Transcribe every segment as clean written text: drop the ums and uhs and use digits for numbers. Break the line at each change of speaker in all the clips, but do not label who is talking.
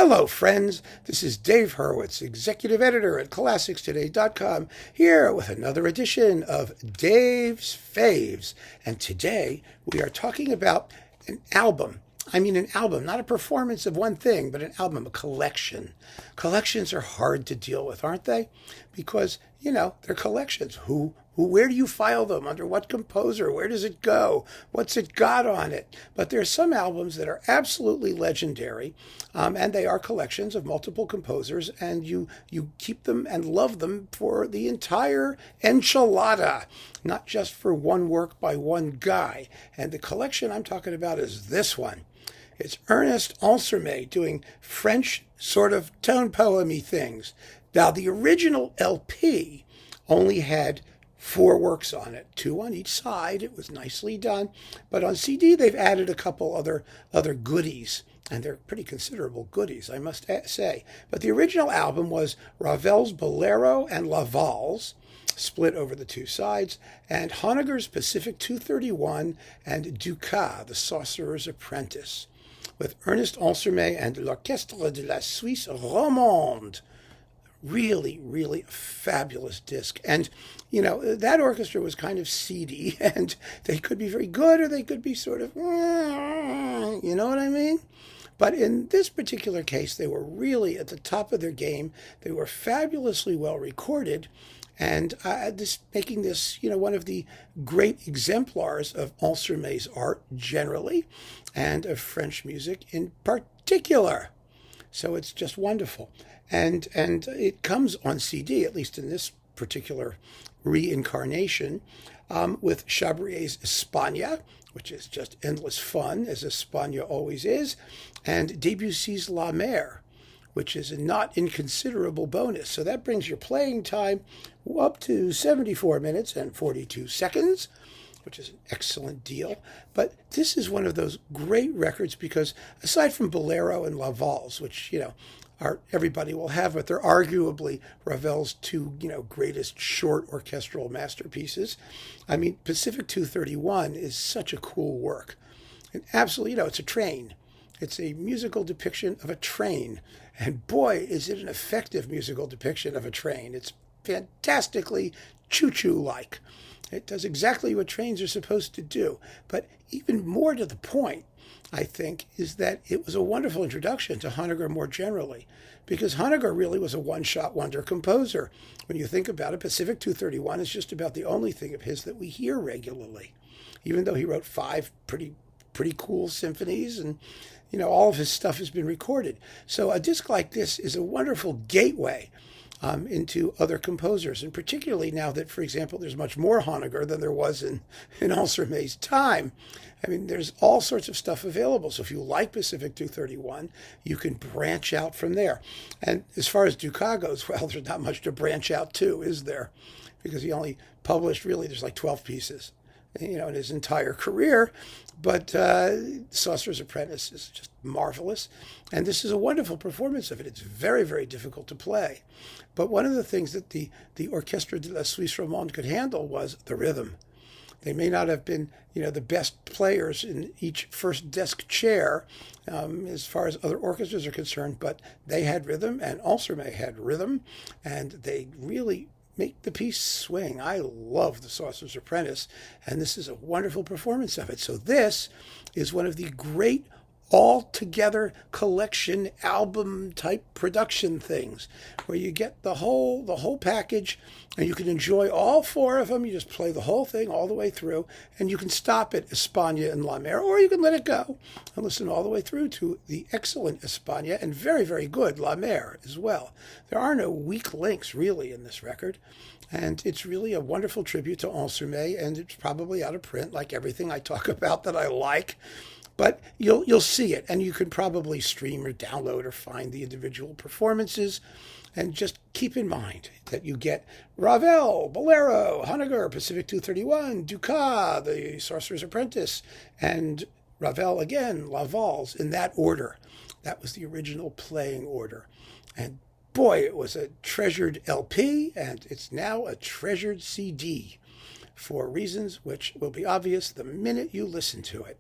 Hello, friends. This is Dave Hurwitz, executive editor at ClassicsToday.com, here with another edition of Dave's Faves. And today we are talking about an album. An album, not a performance of one thing, but an album, a collection. Collections are hard to deal with, aren't they? Because, they're collections. Where do you file them? Under what composer? Where does it go? What's it got on it? But there are some albums that are absolutely legendary, and they are collections of multiple composers, and you keep them and love them for the entire enchilada, not just for one work by one guy. And the collection I'm talking about is this one. It's Ernest Ansermet doing French sort of tone poem-y things. Now, the original LP only had 4 works on it, 2 on each side. It was nicely done. But on CD, they've added a couple other goodies, and they're pretty considerable goodies, I must say. But the original album was Ravel's Boléro and Valse, split over the 2 sides, and Honegger's Pacific 231 and Dukas, the Sorcerer's Apprentice, with Ernest Ansermet and l'Orchestre de la Suisse Romande. Really, really a fabulous disc. And, that orchestra was kind of seedy, and they could be very good or they could be sort of, you know what I mean? But in this particular case, they were really at the top of their game. They were fabulously well recorded, and making this, one of the great exemplars of Ansermet's art generally, and of French music in particular. So it's just wonderful. And it comes on CD, at least in this particular reincarnation, with Chabrier's Espagne, which is just endless fun, as Espagne always is, and Debussy's La Mer, which is a not inconsiderable bonus. So that brings your playing time up to 74 minutes and 42 seconds, which is an excellent deal. But this is one of those great records because aside from Boléro and La Valse, which, everybody will have, but they're arguably Ravel's 2, greatest short orchestral masterpieces. Pacific 231 is such a cool work. And absolutely, it's a train. It's a musical depiction of a train. And boy, is it an effective musical depiction of a train. It's fantastically choo-choo-like. It does exactly what trains are supposed to do. But even more to the point, I think, is that it was a wonderful introduction to Honegger more generally, because Honegger really was a one-shot wonder composer. When you think about it, Pacific 231 is just about the only thing of his that we hear regularly, even though he wrote 5 pretty cool symphonies, and all of his stuff has been recorded. So a disc like this is a wonderful gateway into other composers, and particularly now that, for example, there's much more Honegger than there was in Ansermet's time. There's all sorts of stuff available. So if you like Pacific 231, you can branch out from there. And as far as Dukas goes, well, there's not much to branch out to, is there? Because he only published, there's like 12 pieces, in his entire career. But Sorcerer's Apprentice is just marvelous. And this is a wonderful performance of it. It's very, very difficult to play. But one of the things that the Orchestre de la Suisse Romande could handle was the rhythm. They may not have been, the best players in each first desk chair as far as other orchestras are concerned, but they had rhythm, and Ansermet had rhythm, and they really make the piece swing. I love the Sorcerer's Apprentice, and this is a wonderful performance of it. So this is one of the great all-together collection album type production things where you get the whole package, and you can enjoy all 4 of them. You just play the whole thing all the way through, and you can stop at Espagne and La Mer, or you can let it go and listen all the way through to the excellent Espagne and very, very good La Mer as well. There are no weak links really in this record, and it's really a wonderful tribute to Ansermet, and it's probably out of print like everything I talk about that I like. But you'll see it, and you can probably stream or download or find the individual performances. And just keep in mind that you get Ravel, Boléro, Honegger, Pacific 231, Dukas, the Sorcerer's Apprentice, and Ravel again, La Valse, in that order. That was the original playing order. And boy, it was a treasured LP, and it's now a treasured CD for reasons which will be obvious the minute you listen to it.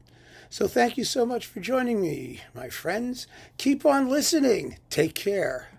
So thank you so much for joining me, my friends. Keep on listening. Take care.